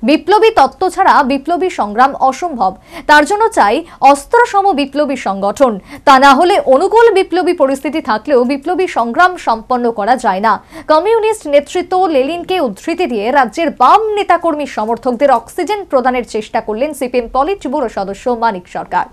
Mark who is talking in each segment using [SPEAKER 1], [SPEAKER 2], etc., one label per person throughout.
[SPEAKER 1] বিপ্লবী তত্ত্ব ছাড়া বিপ্লবী সংগ্রাম অসম্ভব। তার জন্য চাই অস্ত্রসম বিপ্লবী সংগঠন। তা না হলে অনুকূল বিপ্লবী পরিস্থিতি থাকলেও বিপ্লবী সংগ্রাম সম্পন্ন করা যায় না। কমিউনিস্ট নেতৃত্ব লেনিনকে উদ্ধৃতি দিয়ে রাজ্যের বাম নেতাকর্মী সমর্থকদের অক্সিজেন প্রদানের চেষ্টা করলেন সিপিএম পলিট ব্যুরো সদস্য মানিক সরকার।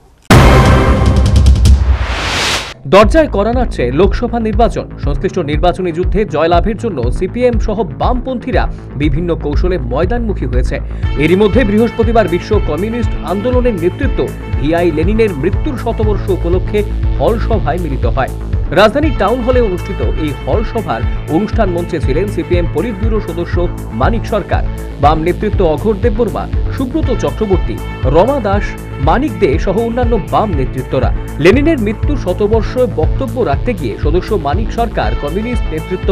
[SPEAKER 2] দরজায় কড়া নাড়ছে লোকসভা নির্বাচন। সংশ্লিষ্ট নির্বাচনী যুদ্ধে জয়লাভের জন্য সিপিএম সহ বামপন্থীরা বিভিন্ন কৌশলে ময়দানমুখী হয়েছে। এরই মধ্যে বৃহস্পতিবার বিশ্ব কমিউনিস্ট আন্দোলনের নেতৃত্ব ভিআই লেনিনের মৃত্যুর শতবর্ষ উপলক্ষে হল সভায় মিলিত হয়। রাজধানীর টাউন হলে অনুষ্ঠিত এই হল সভার অনুষ্ঠান মঞ্চে ছিলেন সিপিএম পলিট ব্যুরো সদস্য মানিক সরকার, বাম নেতৃত্ব অঘোর দেববর্মা, সুব্রত চক্রবর্তী, রমা দাস, মানিক দে সহ অন্যান্য বাম নেতৃত্বরা। লেনিনের মৃত্যু শতবর্ষ বক্তব্য রাখতে গিয়ে সদস্য মানিক সরকার কমিউনিস্ট নেতৃত্ব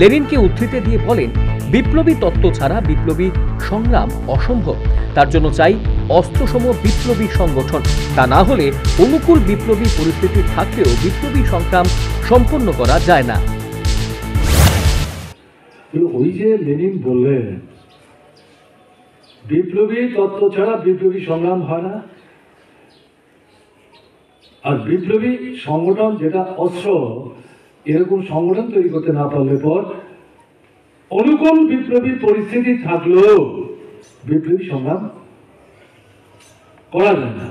[SPEAKER 2] লেনিনকে উদ্ধৃতি দিয়ে বলেন, বিপ্লবী তত্ত্ব ছাড়া বিপ্লবী সংগ্রাম অসম্ভব। তার জন্য চাই অস্ত্রসম বিপ্লবী সংগঠন। তা না হলে অনুকূল বিপ্লবী পরিস্থিতি থাকলেও বিপ্লবী সংগ্রাম সম্পন্ন করা যায় না।
[SPEAKER 3] ওই যে লেনিন বললেন, বিপ্লবী তত্ত্ব ছাড়া বিপ্লবী সংগ্রাম হয় না, আর বিপ্লবী সংগঠন যেটা অস্ত্র, এরকম সংগঠন তৈরি করতে না পারলে পর অনুকূল বিপ্লবী পরিস্থিতি থাকলেও বিপ্লবী সংগ্রাম করা যায় না।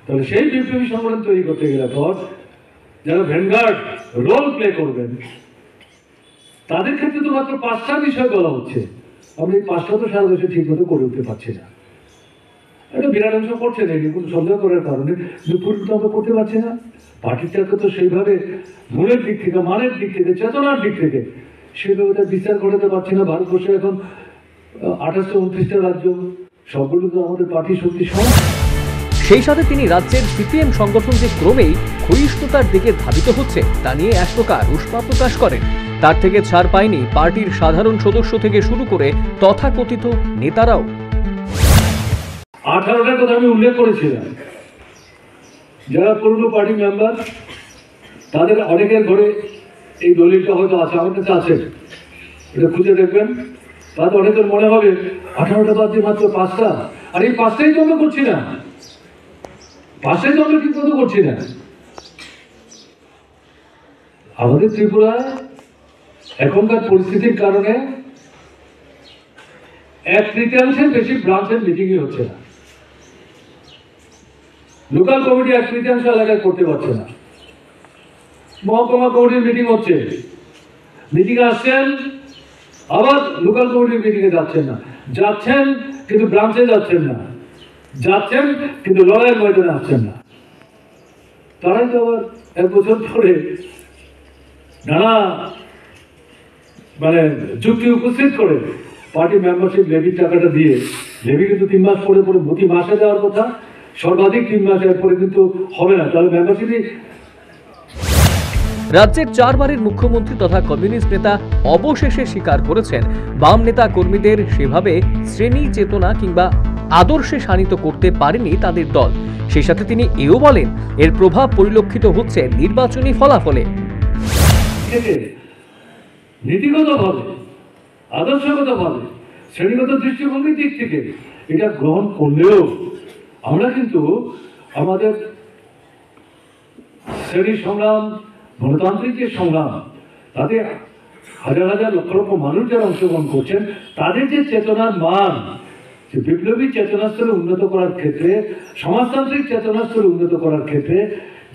[SPEAKER 3] তাহলে সেই বিপ্লবী সংগঠন তৈরি করতে গেলে পর যারা ভ্যানগার্ড রোল প্লে করবেন তাদের ক্ষেত্রে তো মাত্র 5টা বিষয় বলা হচ্ছে। আমরা এই 5টা তো সারা দেশে ঠিক মতো করে উঠতে পারছি না। এটা বিরাট অংশ করছে না, কোনো সন্দেহ করার কারণে পুরোটা আমরা করতে পারছি না। পার্টিটাকে তো সেইভাবে মনের দিক থেকে, মানের দিক থেকে, চেতনার দিক থেকে সেভাবে বিচার করতে পারছি না। ভারতবর্ষে এখন 28টা 29টা রাজ্য, সবগুলো তো আমাদের পার্টি শক্তি সম।
[SPEAKER 2] সেই সাথে তিনি রাজ্যের সিপিএম সংগঠন যে ক্রমেই ক্ষয়িষ্ণুতার দিকে ধাবিত হচ্ছে তা নিয়ে এক প্রকার উষ্মা প্রকাশ করেন। তার থেকে ছাড় পায়নি পার্টির সাধারণ সদস্য থেকে শুরু করে তথাকথিত নেতারাও।
[SPEAKER 3] 18টার কথা আমি উল্লেখ করেছিলাম। যারা পুরনো পার্টি মেম্বার তাদের অনেকের ঘরে এই দলিলটা হয়তো আছে, আমার কাছে আছে, এটা খুঁজে দেখবেন। তাদের অনেকের মনে হবে 18টা বাদ দিয়ে মাত্র 5টা, আর এই 5টাই তো আমরা করছি না, 5টাই তো আমরা ঠিক মতো করছি না। আমাদের ত্রিপুরায় এখনকার পরিস্থিতির কারণে 1/3 বেশি ব্রাঞ্চের মিটিংই হচ্ছে না। লোকাল কমিটি 1/3 এলাকায় করতে পারছে না। মহকুমা কমিটির মিটিং হচ্ছে, মিটিং আসছেন, আবার লোকাল কমিটির মিটিংয়ে যাচ্ছেন না, যাচ্ছেন কিন্তু ব্রাঞ্চে যাচ্ছেন না, যাচ্ছেন কিন্তু লড়াইয়ের ময়দানে আসছেন না। তারাই তো আবার 1 বছর পরে নানা যুক্তি উপস্থিত করে পার্টি মেম্বারশিপ লেভির টাকাটা দিয়ে, লেভি কিন্তু 3 মাস পরে পরে প্রতি মাসে দেওয়ার কথা, সর্বাধিক 3 মাস এরপরে কিন্তু হবে না। তাহলে মেম্বারশিপই।
[SPEAKER 2] রাজ্যের 4 বারের মুখ্যমন্ত্রী তথা কমিউনিস্ট নেতা অবশেষে স্বীকার করেছেন, বাম নেতা কর্মীদের সেভাবে শ্রেণী চেতনা কিংবা আদর্শে শানিত করতে পারেনি তাদের দল। সেই সাথে তিনি এও বলেন, এর প্রভাব পরিলক্ষিত হচ্ছে নির্বাচনী ফলাফলে।
[SPEAKER 3] নীতিগতভাবে, আদর্শগতভাবে, শ্রেণীগত দৃষ্টিভঙ্গির দিক থেকে এটা গ্রহণ করলেও আমরা কিন্তু আমাদের শ্রেণী সংগ্রাম, গণতান্ত্রিক যে সংগ্রাম, তাতে হাজার হাজার লক্ষ লক্ষ মানুষ যারা অংশগ্রহণ করছেন, তাদের যে চেতনার মান, যে বিপ্লবী চেতনাস্তরে উন্নত করার ক্ষেত্রে, সমাজতান্ত্রিক চেতনাস্তরে উন্নত করার ক্ষেত্রে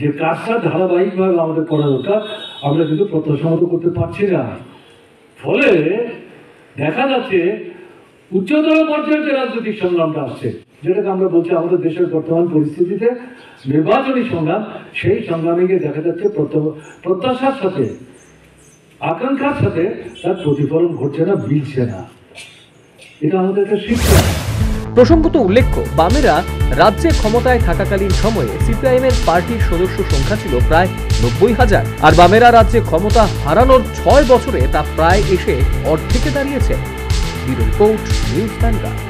[SPEAKER 3] যে কাজটা ধারাবাহিকভাবে আমাদের করা দরকার, আমরা কিন্তু প্রত্যাশা মতো করতে পারছি না। ফলে দেখা যাচ্ছে উচ্চতর পর্যায়ের যে রাজনৈতিক সংগ্রামটা আসছে, যেটাকে আমরা বলছি আমাদের দেশের বর্তমান পরিস্থিতিতে নির্বাচনী সংগ্রাম, সেই সংগ্রামে গিয়ে দেখা যাচ্ছে প্রত্যাশার সাথে, আকাঙ্ক্ষার সাথে তার প্রতিফলন ঘটছে না, মিলছে না। এটা আমাদের একটা শিক্ষা।
[SPEAKER 2] প্রসঙ্গত উল্লেখ্য, বামেরা রাজ্যে ক্ষমতায় থাকাকালীন সময়ে সিপিআইএম এর পার্টির সদস্য সংখ্যা ছিল প্রায় 90,000, আর বামেরা রাজ্যে ক্ষমতা হারানোর 6 বছরে তা প্রায় এসে অর্ধেকে দাঁড়িয়েছে। Bureau report, news vanguard.